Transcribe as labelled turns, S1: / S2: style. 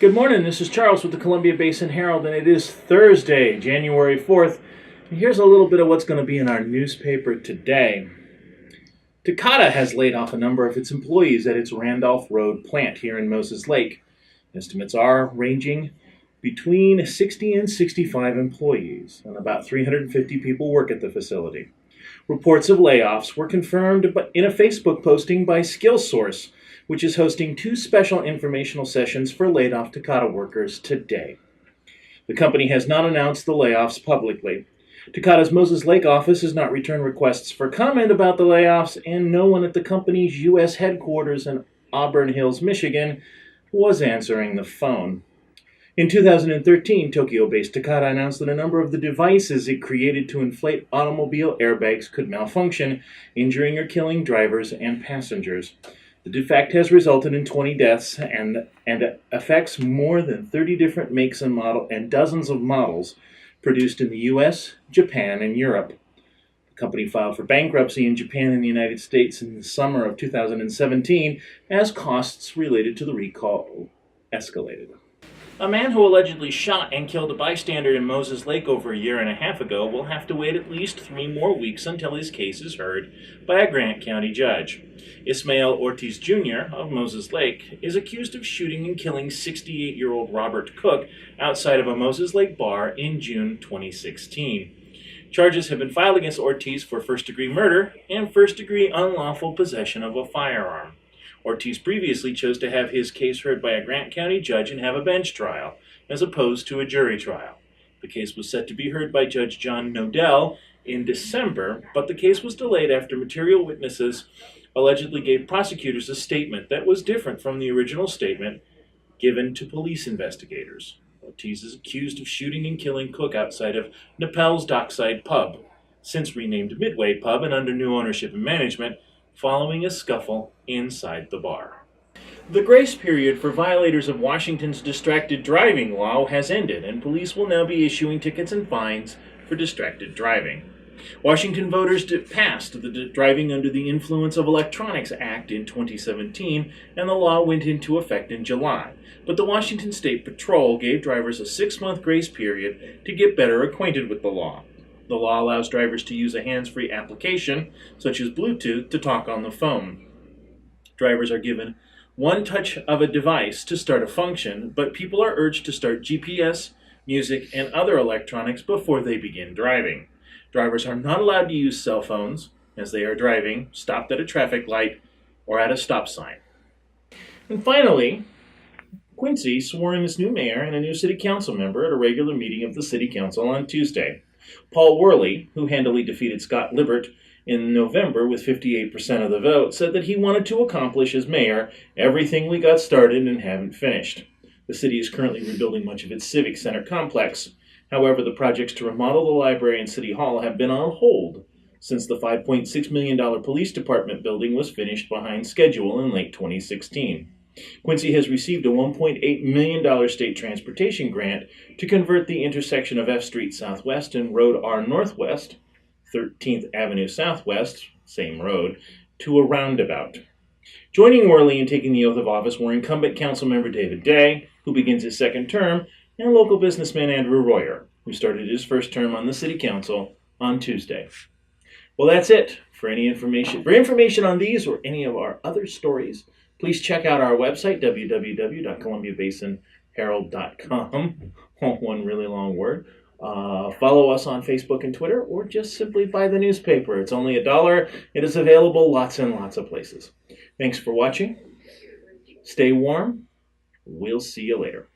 S1: Good morning, this is Charles with the Columbia Basin Herald, and it is Thursday, January 4th. And here's a little bit of what's going to be in our newspaper today. Takata has laid off a number of its employees at its Randolph Road plant here in Moses Lake. Estimates are ranging between 60 and 65 employees, and about 350 people work at the facility. Reports of layoffs were confirmed in a Facebook posting by SkillSource, which is hosting 2 special informational sessions for laid-off Takata workers today. The company has not announced the layoffs publicly. Takata's Moses Lake office has not returned requests for comment about the layoffs, and no one at the company's U.S. headquarters in Auburn Hills, Michigan, was answering the phone. In 2013, Tokyo-based Takata announced that a number of the devices it created to inflate automobile airbags could malfunction, injuring or killing drivers and passengers. The defect has resulted in 20 deaths and affects more than 30 different makes and dozens of models produced in the U.S., Japan, and Europe. The company filed for bankruptcy in Japan and the United States in the summer of 2017 as costs related to the recall escalated. A man who allegedly shot and killed a bystander in Moses Lake over a year and a half ago will have to wait at least 3 more weeks until his case is heard by a Grant County judge. Ismael Ortiz Jr. of Moses Lake is accused of shooting and killing 68-year-old Robert Cook outside of a Moses Lake bar in June 2016. Charges have been filed against Ortiz for first-degree murder and first-degree unlawful possession of a firearm. Ortiz previously chose to have his case heard by a Grant County judge and have a bench trial, as opposed to a jury trial. The case was set to be heard by Judge John Nodell in December, but the case was delayed after material witnesses allegedly gave prosecutors a statement that was different from the original statement given to police investigators. Ortiz is accused of shooting and killing Cook outside of Nepal's Dockside Pub, since renamed Midway Pub and under new ownership and management, following a scuffle inside the bar. The grace period for violators of Washington's distracted driving law has ended, and police will now be issuing tickets and fines for distracted driving. Washington voters passed the Driving Under the Influence of Electronics Act in 2017, and the law went into effect in July. But the Washington State Patrol gave drivers a 6-month grace period to get better acquainted with the law. The law allows drivers to use a hands-free application, such as Bluetooth, to talk on the phone. Drivers are given one touch of a device to start a function, but people are urged to start GPS, music, and other electronics before they begin driving. Drivers are not allowed to use cell phones as they are driving, stopped at a traffic light, or at a stop sign. And finally, Quincy swore in his new mayor and a new city council member at a regular meeting of the city council on Tuesday. Paul Worley, who handily defeated Scott Libbert in November with 58% of the vote, said that he wanted to accomplish as mayor everything we got started and haven't finished. The city is currently rebuilding much of its civic center complex. However, the projects to remodel the library and city hall have been on hold since the $5.6 million police department building was finished behind schedule in late 2016. Quincy has received a $1.8 million state transportation grant to convert the intersection of F Street Southwest and Road R Northwest, 13th Avenue Southwest, same road, to a roundabout. Joining Worley in taking the oath of office were incumbent councilmember David Day, who begins his second term, and local businessman Andrew Royer, who started his first term on the city council on Tuesday. Well, that's it. For information on these or any of our other stories, please check out our website, www.columbiabasinherald.com. One really long word. Follow us on Facebook and Twitter, or just simply buy the newspaper. It's only $1. It is available lots and lots of places. Thanks for watching. Stay warm. We'll see you later.